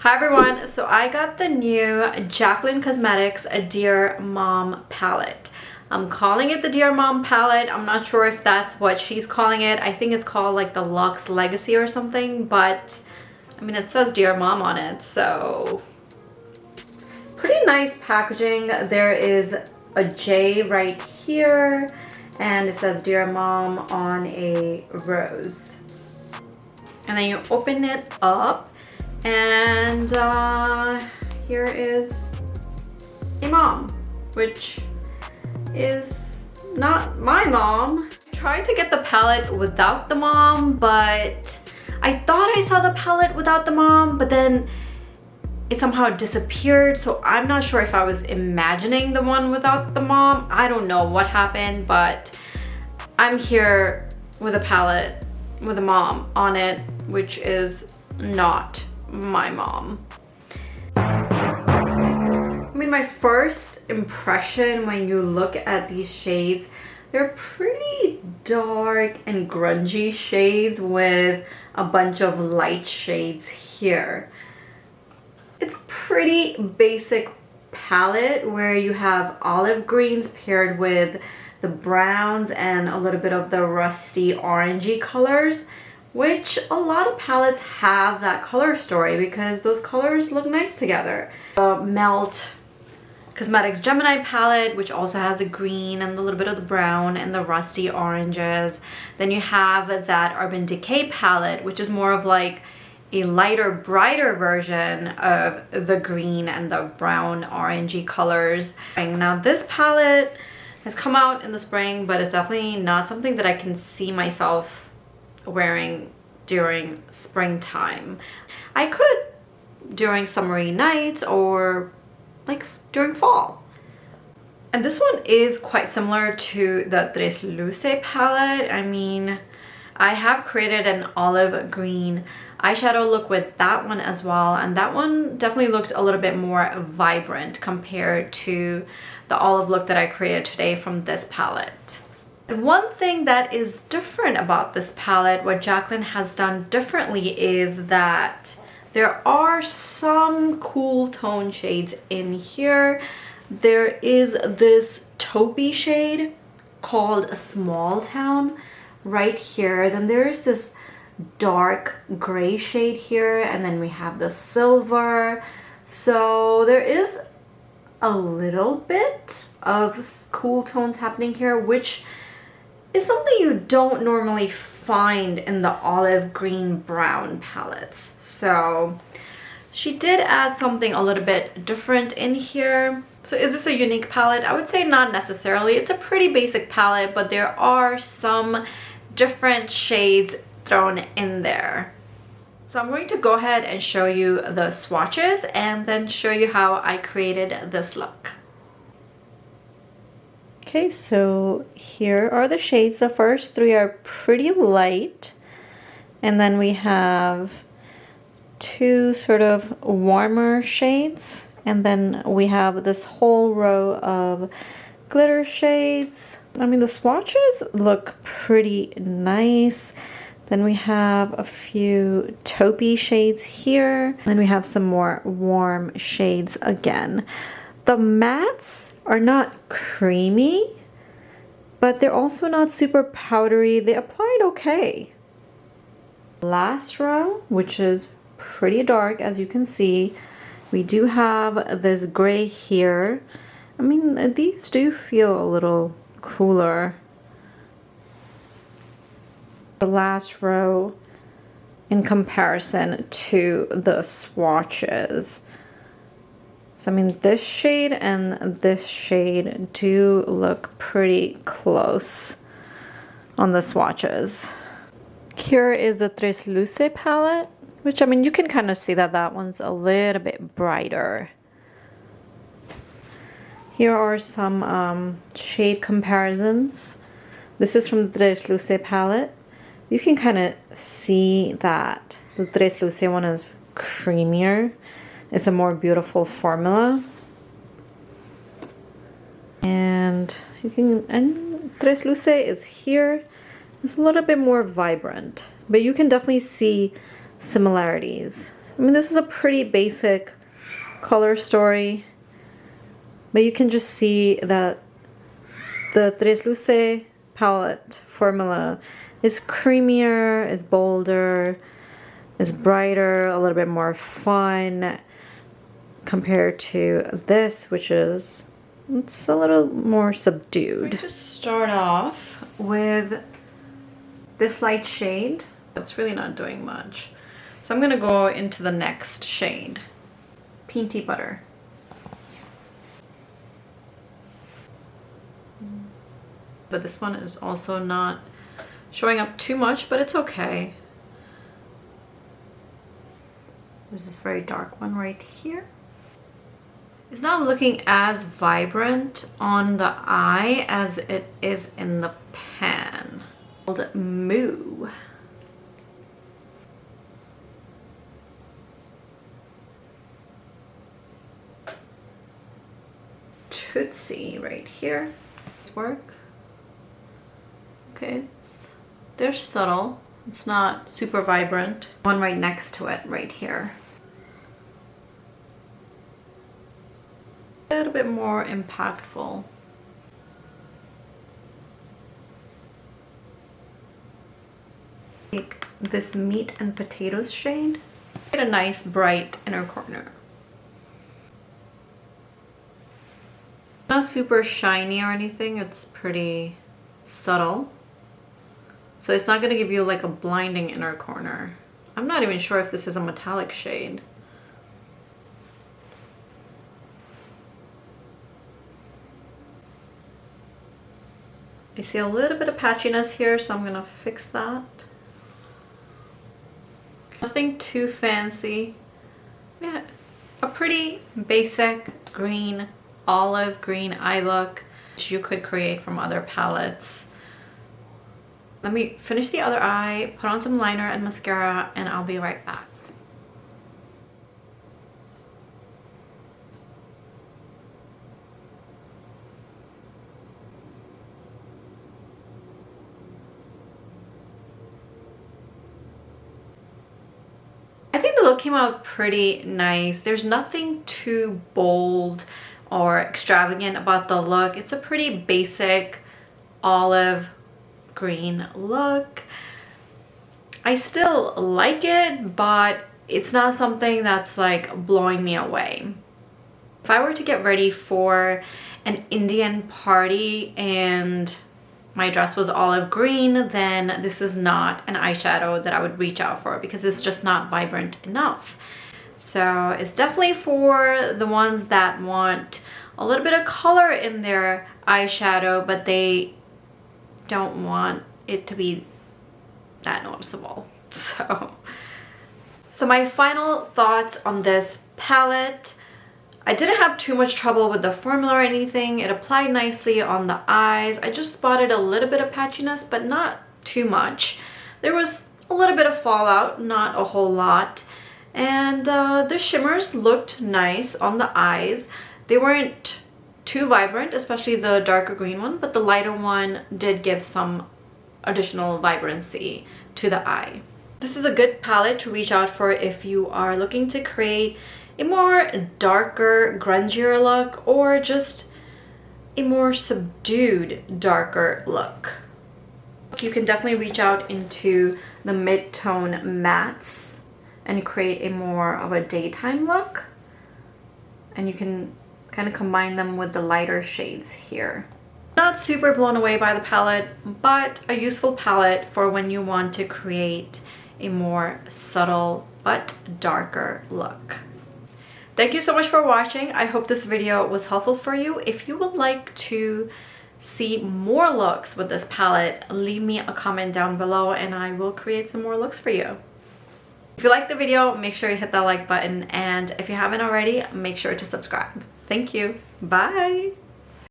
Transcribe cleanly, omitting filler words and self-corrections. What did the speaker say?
Hi everyone, so I got the new Jaclyn Cosmetics Dear Mom palette. I'm calling it the Dear Mom palette. I'm not sure if that's what she's calling it. I think it's called like the Luxe Legacy or something, but I mean it says Dear Mom on it, so pretty nice packaging. There is a J right here and it says Dear Mom on a rose. And then you open it up and here is a mom, which is not my mom. I tried to get the palette without the mom, but I thought I saw the palette without the mom, but then it somehow disappeared, so I'm not sure if I was imagining the one without the mom. I don't know what happened, but I'm here with a palette with a mom on it, which is not my mom. I mean, my first impression when you look at these shades, they're pretty dark and grungy shades with a bunch of light shades here. It's pretty basic palette where you have olive greens paired with the browns and a little bit of the rusty orangey colors, which a lot of palettes have that color story because those colors look nice together. The Melt Cosmetics Gemini palette, which also has a green and a little bit of the brown and the rusty oranges. Then you have that Urban Decay palette, which is more of like a lighter, brighter version of the green and the brown orangey colors. Now this palette has come out in the spring, but it's definitely not something that I can see myself wearing during springtime. I could during summery nights or like during fall. And this one is quite similar to the Tres Luce palette. I mean, I have created an olive green eyeshadow look with that one as well, and that one definitely looked a little bit more vibrant compared to the olive look that I created today from this palette. One thing that is different about this palette, what Jaclyn has done differently, is that there are some cool tone shades in here. There is this taupey shade called Small Town right here. Then there's this dark gray shade here, and then we have the silver. So there is a little bit of cool tones happening here, which is something you don't normally find in the olive green brown palettes. So she did add something a little bit different in here. So is this a unique palette? I would say not necessarily. It's a pretty basic palette, but there are some different shades thrown in there. So I'm going to go ahead and show you the swatches and then show you how I created this look. Okay, so here are the shades. The first three are pretty light, and then we have two sort of warmer shades, and then we have this whole row of glitter shades. I mean, the swatches look pretty nice. Then we have a few taupey shades here. Then we have some more warm shades again. The mattes are not creamy, but they're also not super powdery. They applied okay. Last row, which is pretty dark, as you can see, we do have this gray here. I mean, these do feel a little cooler. The last row in comparison to the swatches. So I mean, this shade and this shade do look pretty close on the swatches. Here is the Tres Luce palette, which I mean, you can kind of see that that one's a little bit brighter. Here are some shade comparisons. This is from the Tres Luce palette. You can kind of see that the Tres Luce one is creamier. It's a more beautiful formula. And you can, and Tres Luce is here. It's a little bit more vibrant, but you can definitely see similarities I mean, this is a pretty basic color story, but you can just see that the Tres Luce palette formula is creamier, is bolder, is brighter, a little bit more fun compared to this, which is, it's a little more subdued. Just start off with this light shade. It's really not doing much. So I'm gonna go into the next shade, Peanty Butter. But this one is also not showing up too much, but it's okay. There's this very dark one right here. It's not looking as vibrant on the eye as it is in the pan. Called Moo. Tootsie right here. Let's work. Okay, they're subtle. It's not super vibrant. One right next to it right here. A little bit more impactful. Take this Meat and Potatoes shade. Get a nice bright inner corner. Not super shiny or anything, it's pretty subtle. So it's not gonna give you like a blinding inner corner. I'm not even sure if this is a metallic shade. I see a little bit of patchiness here, so I'm gonna fix that. Nothing too fancy. Yeah, a pretty basic green, olive green eye look that you could create from other palettes. Let me finish the other eye, put on some liner and mascara, and I'll be right back. I think the look came out pretty nice. There's nothing too bold or extravagant about the look. It's a pretty basic olive green look. I still like it, but it's not something that's like blowing me away. If I were to get ready for an Indian party and my dress was olive green, then this is not an eyeshadow that I would reach out for because it's just not vibrant enough. So it's definitely for the ones that want a little bit of color in their eyeshadow, but they don't want it to be that noticeable. So my final thoughts on this palette. I didn't have too much trouble with the formula or anything. It applied nicely on the eyes. I just spotted a little bit of patchiness, but not too much. There was a little bit of fallout, not a whole lot. And the shimmers looked nice on the eyes. They weren't too vibrant, especially the darker green one, but the lighter one did give some additional vibrancy to the eye. This is a good palette to reach out for if you are looking to create a more darker, grungier look, or just a more subdued, darker look. You can definitely reach out into the mid-tone mattes and create a more of a daytime look. And you can kind of combine them with the lighter shades here. Not super blown away by the palette, but a useful palette for when you want to create a more subtle but darker look. Thank you so much for watching. I hope this video was helpful for you. If you would like to see more looks with this palette, leave me a comment down below and I will create some more looks for you. If you liked the video, make sure you hit that like button, and if you haven't already, make sure to subscribe. Thank you. Bye.